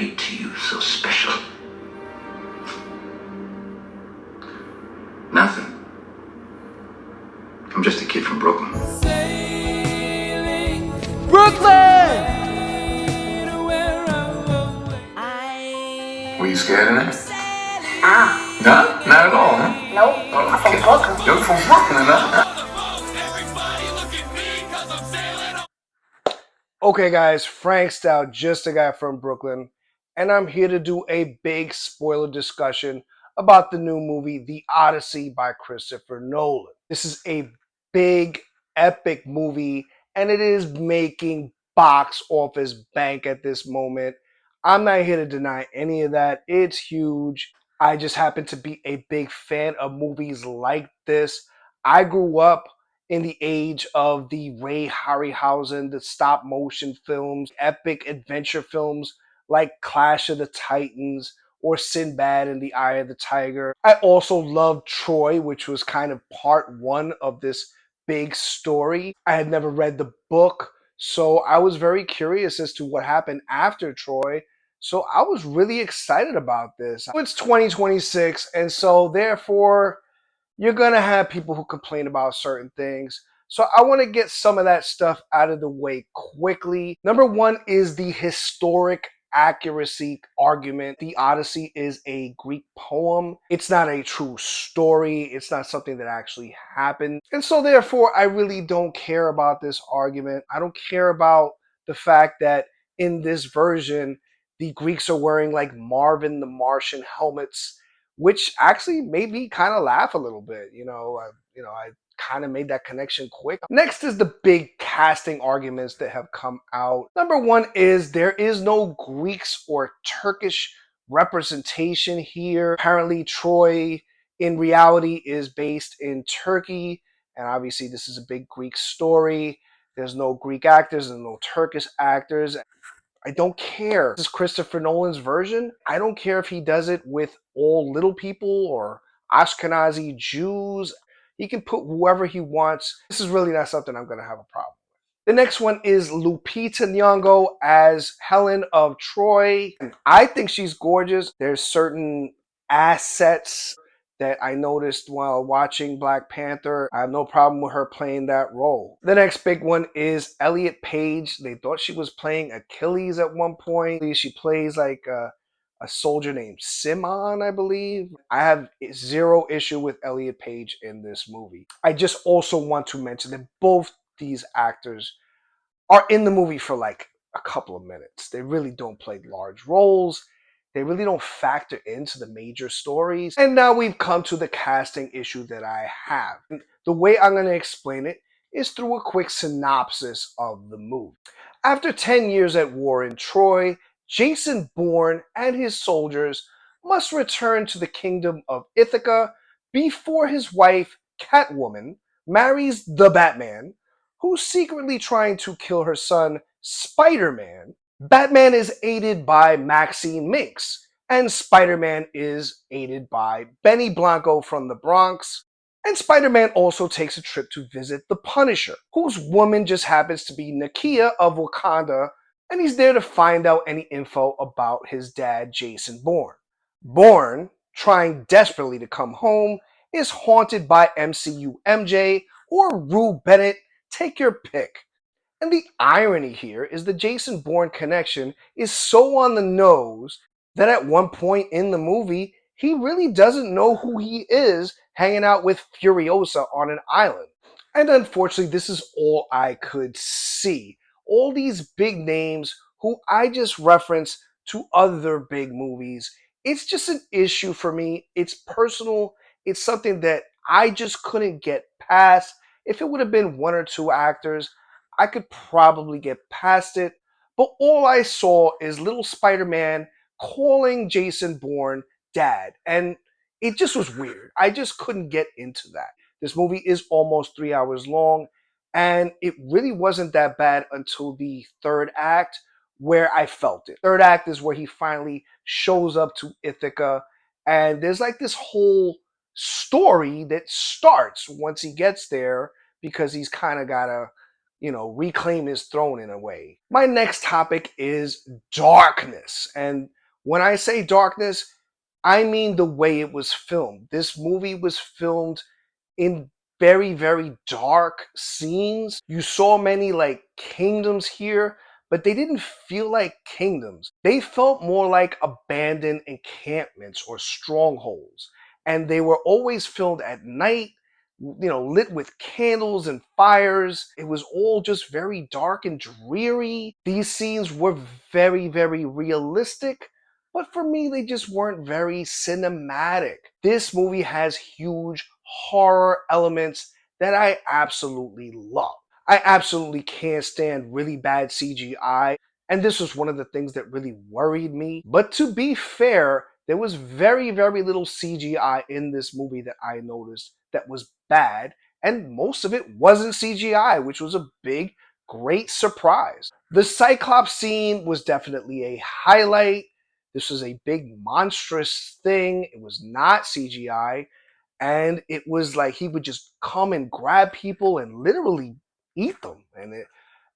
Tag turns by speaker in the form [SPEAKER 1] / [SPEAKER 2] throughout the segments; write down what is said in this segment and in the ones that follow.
[SPEAKER 1] made to you so special? Nothing. I'm just a kid from Brooklyn.
[SPEAKER 2] Brooklyn!
[SPEAKER 1] Were you scared of that? No? Not at all, huh?
[SPEAKER 3] Nope, I'm from Brooklyn.
[SPEAKER 1] You're from Brooklyn, huh?
[SPEAKER 2] Okay guys, Frank Style, just a guy from Brooklyn, and I'm here to do a big spoiler discussion about the new movie, The Odyssey by Christopher Nolan. This is a big, epic movie, and it is making box office bank at this moment. I'm not here to deny any of that. It's huge. I just happen to be a big fan of movies like this. I grew up in the age of the Ray Harryhausen, the stop motion films, epic adventure films like Clash of the Titans or Sinbad and the Eye of the Tiger. I also loved Troy, which was kind of part one of this big story. I had never read the book, so I was very curious as to what happened after Troy. So I was really excited about this. It's 2026, and so therefore, you're going to have people who complain about certain things. So I want to get some of that stuff out of the way quickly. Number one is the historic accuracy argument. The Odyssey is a Greek poem. It's not a true story. It's not something that actually happened. And so therefore, I really don't care about this argument. I don't care about the fact that in this version, the Greeks are wearing like Marvin the Martian helmets, which actually made me kind of laugh a little bit. I kind of made that connection quick. Next is the big casting arguments that have come out. Number one is there is no Greeks or Turkish representation here. Apparently, Troy in reality is based in Turkey, and obviously, this is a big Greek story. There's no Greek actors and no Turkish actors. I don't care. This is Christopher Nolan's version. I don't care if he does it with all little people or Ashkenazi Jews. He can put whoever he wants. This is really not something I'm going to have a problem with. The next one is Lupita Nyong'o as Helen of Troy. I think she's gorgeous. There's certain assets that I noticed while watching Black Panther. I have no problem with her playing that role. The next big one is Elliot Page. They thought she was playing Achilles at one point. She plays like a soldier named Simon, I believe. I have zero issue with Elliot Page in this movie. I just also want to mention that both these actors are in the movie for like a couple of minutes. They really don't play large roles. They really don't factor into the major stories. And now we've come to the casting issue that I have. The way I'm going to explain it is through a quick synopsis of the movie. After 10 years at war in Troy, Jason Bourne and his soldiers must return to the kingdom of Ithaca before his wife, Catwoman, marries the Batman, who's secretly trying to kill her son, Spider-Man. Batman is aided by Maxine Minx, and Spider-Man is aided by Benny Blanco from the Bronx. And Spider-Man also takes a trip to visit the Punisher, whose woman just happens to be Nakia of Wakanda, and he's there to find out any info about his dad, Jason Bourne. Bourne, trying desperately to come home, is haunted by MCU MJ or Rue Bennett, take your pick. And the irony here is the Jason Bourne connection is so on the nose that at one point in the movie, he really doesn't know who he is hanging out with Furiosa on an island. And unfortunately, this is all I could see. All these big names who I just referenced to other big movies. It's just an issue for me. It's personal. It's something that I just couldn't get past. If it would have been one or two actors, I could probably get past it. But all I saw is little Spider-Man calling Jason Bourne dad. And it just was weird. I just couldn't get into that. This movie is almost 3 hours long, and it really wasn't that bad until the third act, where I felt it. Third act is where he finally shows up to Ithaca, and there's like this whole story that starts once he gets there, because he's kind of got to reclaim his throne in a way. My next topic is darkness. And when I say darkness, I mean the way it was filmed. This movie was filmed in very, very dark scenes. You saw many like kingdoms here, but they didn't feel like kingdoms. They felt more like abandoned encampments or strongholds. And they were always filmed at night, lit with candles and fires. It was all just very dark and dreary. These scenes were very, very realistic, but for me, they just weren't very cinematic. This movie has huge horror elements that I absolutely love. I absolutely can't stand really bad CGI, and this was one of the things that really worried me. But to be fair, there was very, very little CGI in this movie that I noticed that was bad, and most of it wasn't CGI, which was a big, great surprise. The Cyclops scene was definitely a highlight. This was a big, monstrous thing. It was not CGI. And it was like he would just come and grab people and literally eat them. And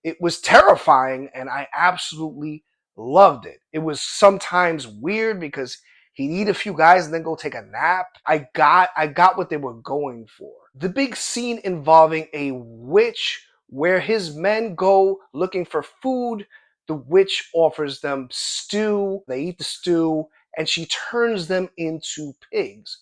[SPEAKER 2] it was terrifying, and I absolutely loved it. It was sometimes weird because he'd eat a few guys and then go take a nap. I got what they were going for. The big scene involving a witch where his men go looking for food. The witch offers them stew. They eat the stew, and she turns them into pigs.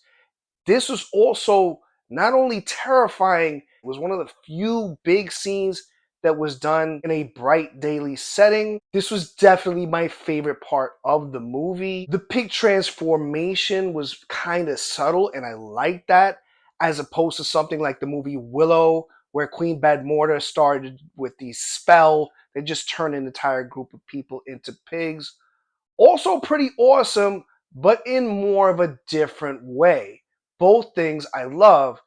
[SPEAKER 2] This was also not only terrifying, it was one of the few big scenes that was done in a bright daily setting. This was definitely my favorite part of the movie. The pig transformation was kind of subtle, and I liked that, as opposed to something like the movie Willow, where Queen Badmorta started with the spell that just turned an entire group of people into pigs. Also pretty awesome, but in more of a different way. Both things I love.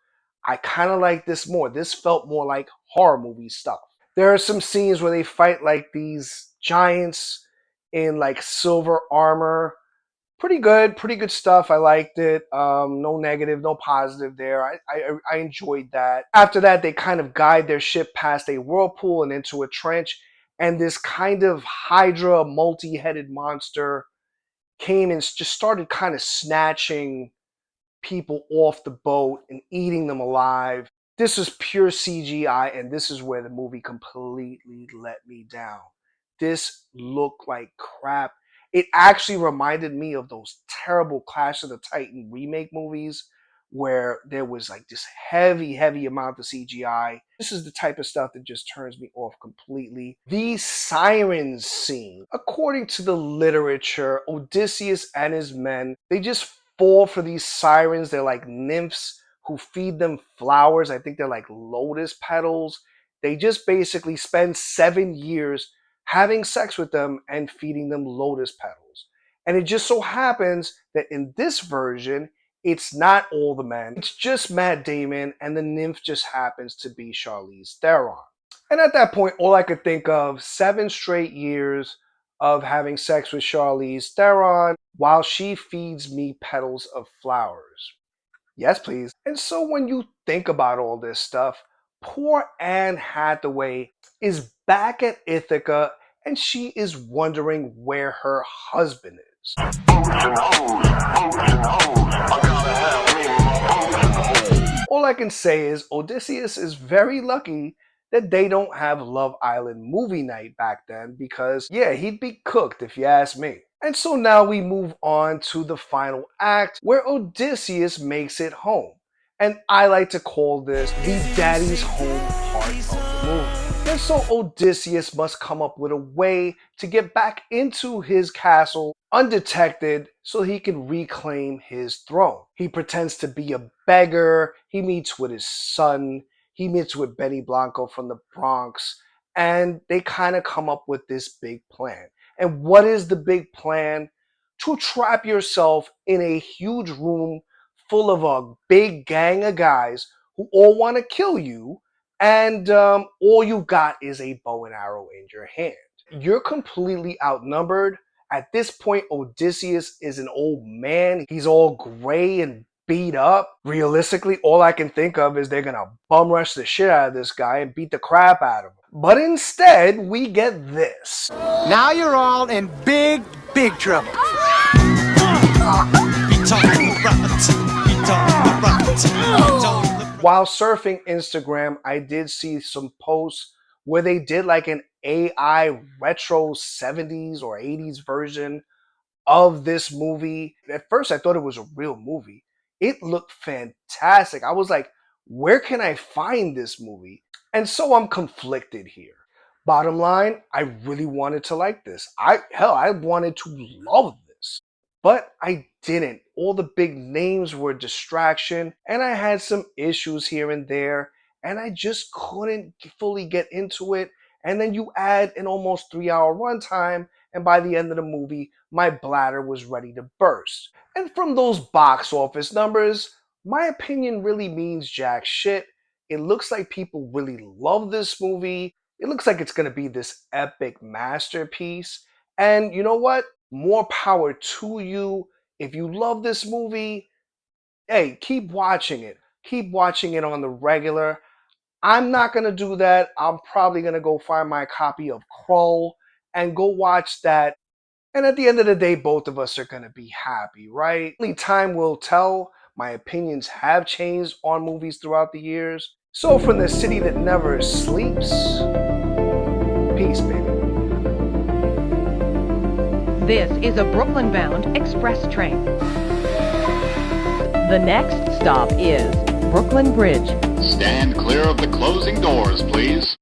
[SPEAKER 2] I kind of like this more. This felt more like horror movie stuff. There are some scenes where they fight like these giants in like silver armor. Pretty good stuff. I liked it. No negative, no positive there. I enjoyed that. After that, they kind of guide their ship past a whirlpool and into a trench, and this kind of Hydra multi-headed monster came and just started kind of snatching people off the boat and eating them alive. This was pure CGI, and this is where the movie completely let me down. This looked like crap. It actually reminded me of those terrible Clash of the Titan remake movies where there was like this heavy, heavy amount of CGI. This is the type of stuff that just turns me off completely. The Sirens scene. According to the literature, Odysseus and his men, they just fall for these sirens. They're like nymphs who feed them flowers. I think they're like lotus petals. They just basically spend 7 years having sex with them and feeding them lotus petals. And it just so happens that in this version, it's not all the men. It's just Matt Damon, and the nymph just happens to be Charlize Theron. And at that point, all I could think of, 7 straight years of having sex with Charlize Theron while she feeds me petals of flowers. Yes, please. And so when you think about all this stuff, poor Anne Hathaway is back at Ithaca, and she is wondering where her husband is. All I can say is Odysseus is very lucky that they don't have Love Island movie night back then, because yeah, he'd be cooked if you ask me. And so now we move on to the final act where Odysseus makes it home. And I like to call this the daddy's home part of the movie. And so Odysseus must come up with a way to get back into his castle undetected so he can reclaim his throne. He pretends to be a beggar, he meets with his son, he meets with Benny Blanco from the Bronx, and they kind of come up with this big plan. And what is the big plan? To trap yourself in a huge room full of a big gang of guys who all want to kill you, and all you got is a bow and arrow in your hand. You're completely outnumbered. At this point, Odysseus is an old man. He's all gray and beat up. Realistically, all I can think of is they're gonna bum rush the shit out of this guy and beat the crap out of him. But instead, we get this.
[SPEAKER 3] Now you're all in big trouble.
[SPEAKER 2] While surfing Instagram, I did see some posts where they did like an AI retro 70s or 80s version of this movie. At first, I thought it was a real movie. It looked fantastic. I was like, where can I find this movie? And so I'm conflicted here. Bottom line, I really wanted to like this. I wanted to love this. But I didn't. All the big names were a distraction, and I had some issues here and there, and I just couldn't fully get into it. And then you add an almost 3 hour runtime, and by the end of the movie, my bladder was ready to burst. And from those box office numbers, my opinion really means jack shit. It looks like people really love this movie. It looks like it's going to be this epic masterpiece. And you know what? More power to you. If you love this movie, hey, keep watching it. Keep watching it on the regular. I'm not going to do that. I'm probably going to go find my copy of Krull and go watch that. And at the end of the day, both of us are going to be happy, right? Only time will tell. My opinions have changed on movies throughout the years. So from the city that never sleeps, peace, baby.
[SPEAKER 4] This is a Brooklyn-bound express train. The next stop is Brooklyn Bridge.
[SPEAKER 5] Stand clear of the closing doors, please.